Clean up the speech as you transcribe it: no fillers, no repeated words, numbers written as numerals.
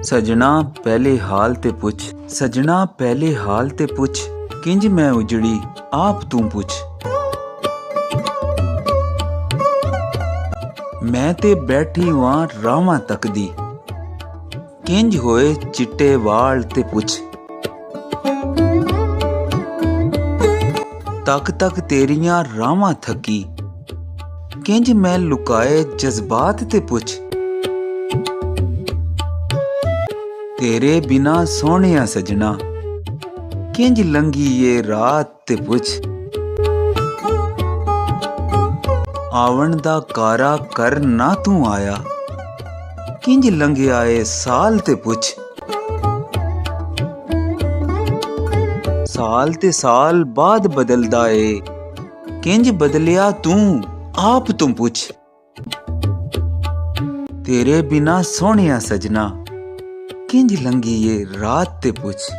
सजना पहले हाल ते पुछ, सजना पहले हाल ते पुछ, किंज मैं उजड़ी आप तू पुछ। मैं ते बैठी वां रावां तकदी, किंज होए चिट्टे वाल ते पुछ। तक तक तेरियां रावां थकी, किंज मैं लुकाए जज्बात ते पुछ। तेरे बिना सोहणिया सजना, किंज लंघी ये रात ते पुछ। आवन दा कारा कर ना तू आया, किंज लंघिया ए साल ते पुछ। साल ते साल बाद बदलदा ए, किंज बदलिया तू आप तू पुछ। तेरे बिना सोहणिया सजना, किंज लंघी ये रात ते पुछ।